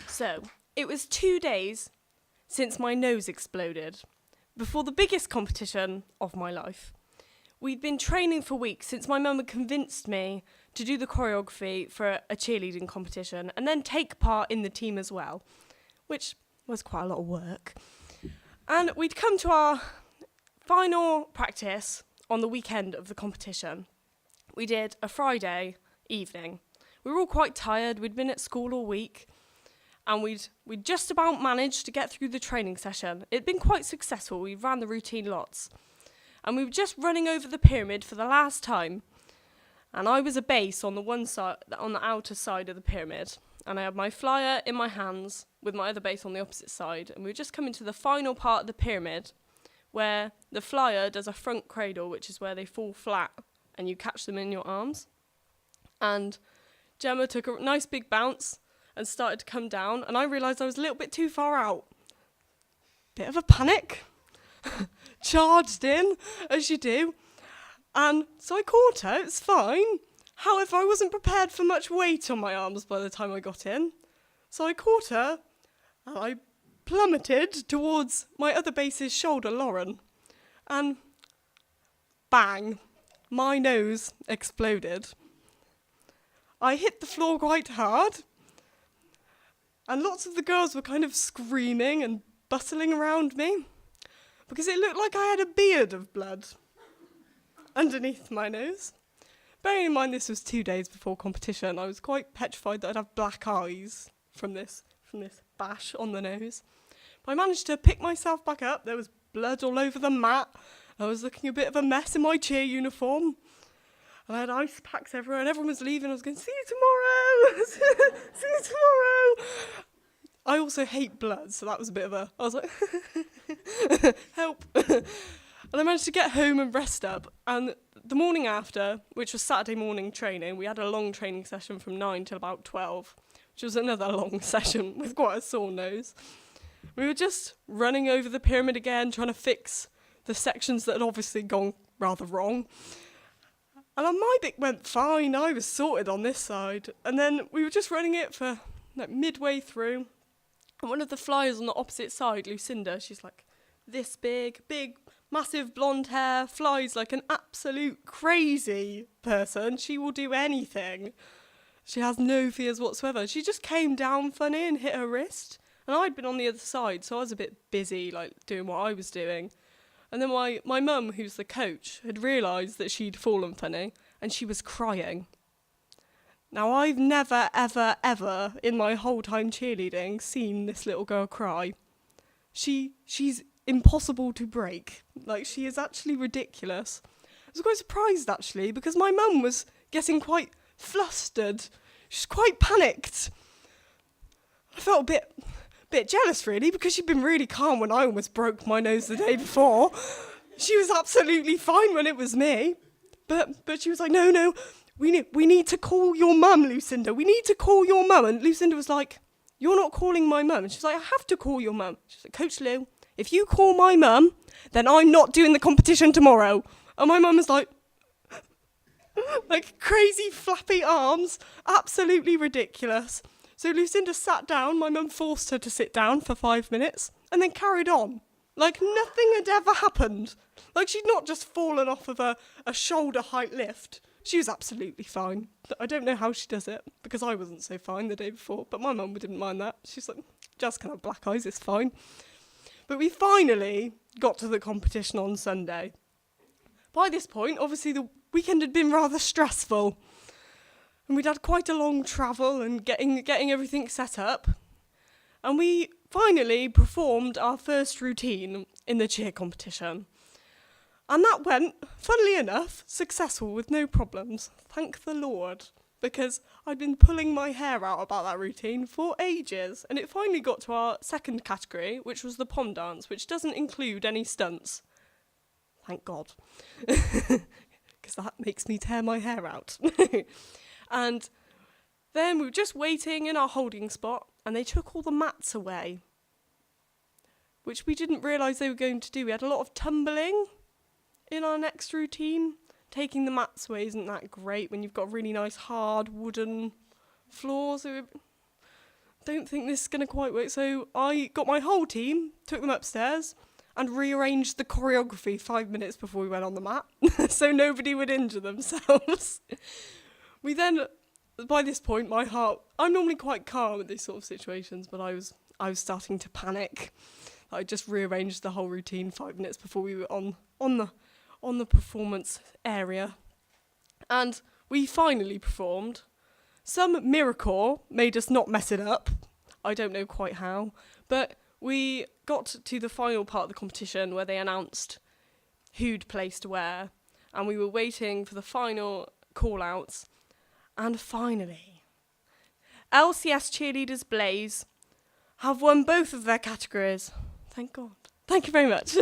So, it was 2 days since my nose exploded, before the biggest competition of my life. We'd been training for weeks since my mum had convinced me to do the choreography for a cheerleading competition and then take part in the team as well, which was quite a lot of work. And we'd come to our final practice on the weekend of the competition. We did a Friday evening. We were all quite tired, we'd been at school all week, and we'd just about managed to get through the training session. It'd been quite successful, we ran the routine lots. And we were just running over the pyramid for the last time. And I was a base on the one side, on the outer side of the pyramid. And I had my flyer in my hands with my other base on the opposite side. And we were just coming to the final part of the pyramid where the flyer does a front cradle, which is where they fall flat and you catch them in your arms. And Gemma took a nice big bounce and started to come down, and I realised I was a little bit too far out. Bit of a panic. Charged in, as you do. And so I caught her, it's fine. However, I wasn't prepared for much weight on my arms by the time I got in. So I caught her, and I plummeted towards my other base's shoulder, Lauren. And bang, my nose exploded. I hit the floor quite hard. And lots of the girls were kind of screaming and bustling around me because it looked like I had a beard of blood underneath my nose. Bearing in mind this was 2 days before competition, I was quite petrified that I'd have black eyes from this bash on the nose. But I managed to pick myself back up. There was blood all over the mat. I was looking a bit of a mess in my cheer uniform. And I had ice packs everywhere, and everyone was leaving. I was going, see you tomorrow! See you tomorrow! I also hate blood, so that was a bit of a... I was like, help! And I managed to get home and rest up. And the morning after, which was Saturday morning training, we had a long training session from 9 till about 12, which was another long session with quite a sore nose. We were just running over the pyramid again, trying to fix the sections that had obviously gone rather wrong. And my bit went fine, I was sorted on this side. And then we were just running it for like midway through. And one of the flyers on the opposite side, Lucinda, she's like this big, massive blonde hair, flies like an absolute crazy person. She will do anything. She has no fears whatsoever. She just came down funny and hit her wrist. And I'd been on the other side, so I was a bit busy, like doing what I was doing. And then my mum, who's the coach, had realised that she'd fallen funny, and she was crying. Now, I've never, ever, ever, in my whole time cheerleading, seen this little girl cry. She's impossible to break. Like, she is actually ridiculous. I was quite surprised, actually, because my mum was getting quite flustered. She's quite panicked. I felt a bit jealous, really, because she'd been really calm when I almost broke my nose the day before. She was absolutely fine when it was me. But she was like, no, we need to call your mum, Lucinda. We need to call your mum. And Lucinda was like, you're not calling my mum. And she's like, I have to call your mum. She's like, Coach Lou, if you call my mum, then I'm not doing the competition tomorrow. And my mum was like crazy flappy arms, absolutely ridiculous. So Lucinda sat down, my mum forced her to sit down for 5 minutes, and then carried on. Like nothing had ever happened. Like she'd not just fallen off of a shoulder height lift. She was absolutely fine. I don't know how she does it, because I wasn't so fine the day before, but my mum didn't mind that. She's like, just can have black eyes, it's fine. But we finally got to the competition on Sunday. By this point, obviously the weekend had been rather stressful. And we'd had quite a long travel and getting everything set up. And we finally performed our first routine in the cheer competition. And that went, funnily enough, successful with no problems. Thank the Lord. Because I'd been pulling my hair out about that routine for ages. And it finally got to our second category, which was the pom dance, which doesn't include any stunts. Thank God. Because that makes me tear my hair out. And then we were just waiting in our holding spot, and they took all the mats away. which we didn't realise they were going to do. We had a lot of tumbling in our next routine. Taking the mats away isn't that great when you've got really nice hard wooden floors. So don't think this is going to quite work. So I got my whole team, took them upstairs, and rearranged the choreography 5 minutes before we went on the mat, so nobody would injure themselves. We then, by this point, I'm normally quite calm at these sort of situations, but I was starting to panic. I just rearranged the whole routine 5 minutes before we were on the performance area. And we finally performed. Some miracle made us not mess it up. I don't know quite how, but we got to the final part of the competition where they announced who'd placed where, and we were waiting for the final call-outs. And finally, LCS cheerleaders Blaze have won both of their categories. Thank God. Thank you very much.